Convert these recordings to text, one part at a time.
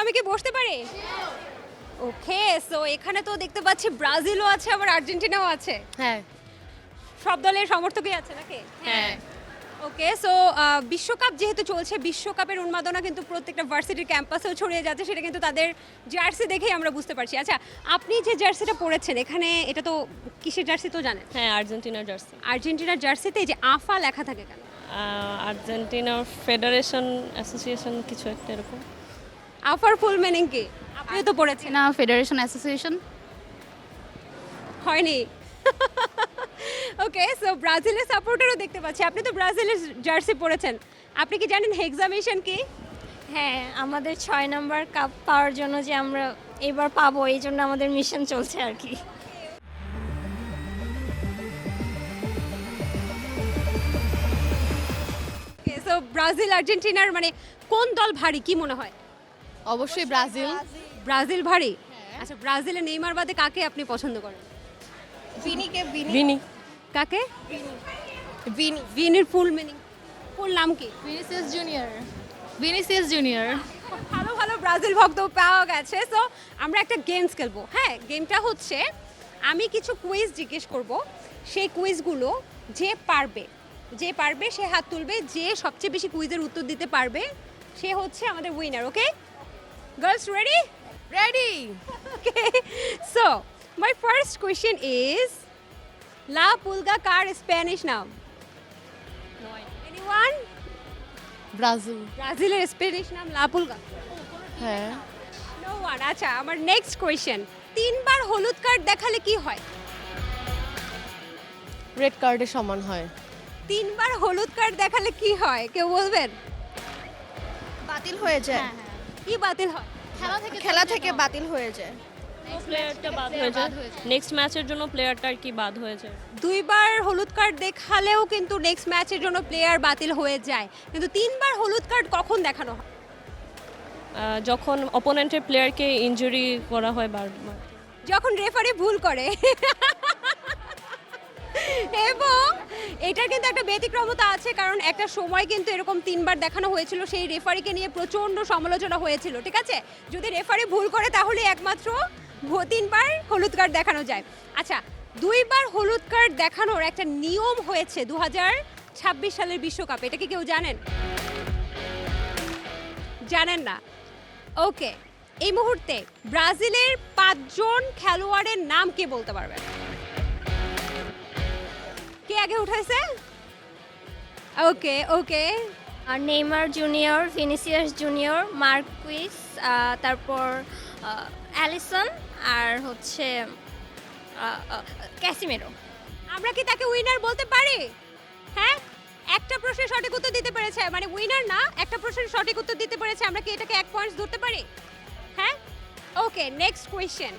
আমি কি বসতে পারি? ওকে, সো এখানে তো দেখতে পাচ্ছি ব্রাজিলও আছে আবার আর্জেন্টিনাও আছে। হ্যাঁ সব দলের সমর্থকই আছে নাকি? হ্যাঁ ওকে, সো বিশ্বকাপ যেহেতু চলছে, বিশ্বকাপের উন্মাদনা কিন্তু প্রত্যেকটা ভার্সিটির ক্যাম্পাসেও ছড়িয়ে যাচ্ছে, সেটা কিন্তু তাদের জার্সি দেখেই আমরা বুঝতে পারছি। আচ্ছা, আপনি যে জার্সিটা পরেছেন এখানে, এটা তো কিসের জার্সি তো জানেন? হ্যাঁ, আর্জেন্টিনার জার্সি। আর্জেন্টিনার জার্সিতে এই যে আফা লেখা থাকে কেন? আর্জেন্টিনার ফেডারেশন অ্যাসোসিয়েশন কিছু একটা এরকম। আফার ফুল মিনিং কি? আপনিও তো পড়েছেন। না ফেডারেশন অ্যাসোসিয়েশন হয়নি। ওকে, সো ব্রাজিলের সাপোর্টারও দেখতে পাচ্ছি। আপনি তো ব্রাজিলের জার্সি পরেছেন, আপনি কি জানেন হেক্সামিশন কি? হ্যাঁ, আমাদের 6 নম্বর কাপ পাওয়ার জন্য যে আমরা এবার পাবো, এই জন্য আমাদের মিশন চলছে আর কি। ওকে, সো ব্রাজিল আর্জেন্টিনার মানে কোন দল ভারী কি মনে হয়? অবশ্যই ব্রাজিল। ব্রাজিল ভারী। আচ্ছা, ব্রাজিলের নেইমার বাদে কাকে আপনি পছন্দ করেন? বিনি। কাকে? ভিনির ফুল মিনিং, ফুল নাম কি? Vinicius junior. Vinicius junior. ভালো ভালো ব্রাজিল ভক্ত পাওয়া গেছে। সো আমরা একটা গেমস খেলবো। হ্যাঁ, গেমটা হচ্ছে আমি কিছু কুইজ জিজ্ঞেস করব, সেই কুইজগুলো যে পারবে সে হাত তুলবে, যে সবচেয়ে বেশি কুইজের উত্তর দিতে পারবে সে হচ্ছে আমাদের winner. Okay girls, ready? Ready. Okay, so my first question is লা পুলগা কার স্প্যানিশ নাম? এনিওয়ান? ব্রাজিল। ব্রাজিলের স্প্যানিশ নাম লা পুলগা? হ্যাঁ নো ওয়ান। আচ্ছা, আমার নেক্সট কোয়েশ্চেন, 3বার হলুদ কার্ড দেখালে কি হয়? রেড কার্ডের সমান হয়। 3বার হলুদ কার্ড দেখালে কি হয়, কেউ বলবেন? বাতিল হয়ে যায়, কি বাতিল হয়? খেলা থেকে বাতিল হয়ে যায়। প্লেয়ারটা বাদ হয়ে যায়, নেক্সট ম্যাচের জন্য প্লেয়ারটা আর কি বাদ হয়ে যায়। 2বার হলুদ কার্ড দেখালেও কিন্তু নেক্সট ম্যাচের জন্য প্লেয়ার বাতিল হয়ে যায়, কিন্তু 3বার হলুদ কার্ড কখন দেখানো হয়? যখন অপোনেন্টের প্লেয়ারকে ইনজুরি করা হয় বারবার। যখন রেফারি ভুল করে। এবং এটার কিন্তু একটা ব্যতিক্রমতা আছে, কারণ একটা সময় কিন্তু এরকম 3বার দেখানো হয়েছিল, সেই রেফারিকে নিয়ে প্রচণ্ড সমালোচনা হয়েছিল। ঠিক আছে, যদি রেফারি ভুল করে তাহলে একমাত্র 3বার হলুদ কার্ড দেখানো যায়। আচ্ছা, 2বার হলুদ কার্ড দেখানোর একটা নিয়ম হয়েছে 2026 সালের বিশ্বকাপে, এটা কি কেউ জানেন? জানেন না? ওকে, এই মুহূর্তে ব্রাজিলের 5 জন খেলোয়াড়ের নাম কে বলতে পারবেন? কে আগে উঠাইছে? ওকে ওকে, আর Neymar junior, Vinicius junior, Marquis, তারপর অ্যালিসন, আর হচ্ছে ক্যাসিমেরো। আমরা কি তাকে উইনার বলতে পারি? হ্যাঁ, একটা প্রশ্নের সঠিক উত্তর দিতে পেরেছে, মানে উইনার না, একটা প্রশ্নের সঠিক উত্তর দিতে পেরেছে, আমরা কি এটাকে 1 পয়েন্ট ধরতে পারি? হ্যাঁ, ওকে, নেক্সট কোয়েশ্চেন,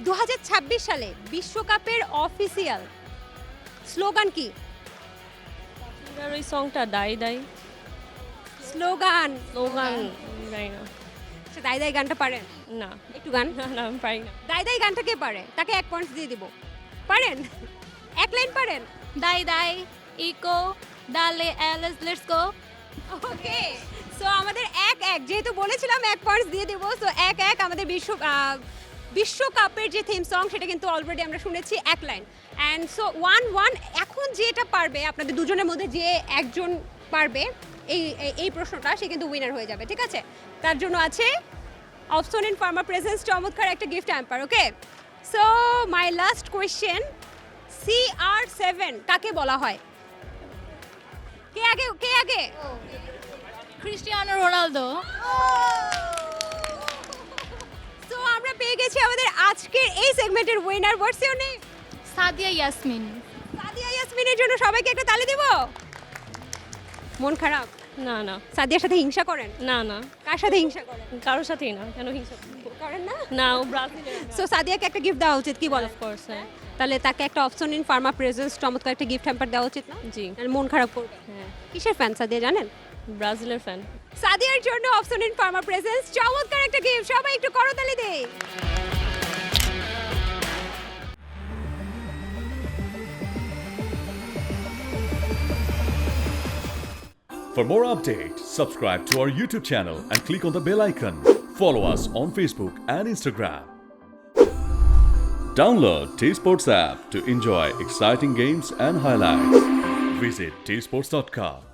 2026 সালে বিশ্বকাপের অফিসিয়াল স্লোগান কি? আর ওই সংটা দাই দাই স্লোগান? স্লোগান গাই না। আচ্ছা, দাই দাই গানটা পারেন? না একটু গান। না না, আমি পারি না। দাই দাই গানটা কে পারে? তাকে 1 পয়েন্ট দিয়ে দিব। পারেন? এক লাইন পারেন? দাই দাই ইকো ডালে else let's go. Okay, so আমাদের 1-1, যেহেতু বলেছিলাম 1 পয়েন্ট দিয়ে দিব, সো 1-1 আমাদের বিশ্বকাপের যে থিম সং সেটা কিন্তু অলরেডি আমরা শুনেছি 1 লাইন, অ্যান্ড সো 1-1। এখন যেটা পারবে আপনাদের দুজনের মধ্যে যে একজন পারবে এই প্রশ্নটা, সে কিন্তু উইনার হয়ে যাবে। ঠিক আছে, তার জন্য আছে অপশন ইন ফার্মা প্রেজেন্স চমৎকার একটা gift hamper. Okay, so my last question, CR7 কাকে বলা হয়? কে আগে? Cristiano Ronaldo. সো আমরা পেয়ে গেছি আমাদের আজকের এই সেগমেন্টের winner. What's your name? Sadia Yasmin. Sadia ইয়াসমিনের জন্য সবাইকে একটা তালি দিব। মন খারাপ? না না সাদিয়ার সাথে হিংসা করেন? না না, কার সাথে হিংসা করেন? কারোর সাথেই না। কেন হিংসা করেন না? না, ও ব্রাজিলের। সো সাদিয়াকে একটা গিফট দেওয়া উচিত, কি বলেন? অফকোর্স, হ্যাঁ। তাহলে তাকে একটা অপশন ইন ফার্মা প্রেজেন্স চমৎকার একটা গিফট হ্যাম্পার দেওয়া উচিত না? জি, নাহলে মন খারাপ করবে। হ্যাঁ, কিসের ফ্যান সাদিয়া জানেন? ব্রাজিলের ফ্যান। সাদিয়ার জন্য অপশন ইন ফার্মা প্রেজেন্স চমৎকার একটা গিফট, সবাই একটু করতালি দেই। For more updates, subscribe to our YouTube channel and click on the bell icon. Follow us on Facebook and Instagram. Download T Sports app to enjoy exciting games and highlights. Visit tsports.com.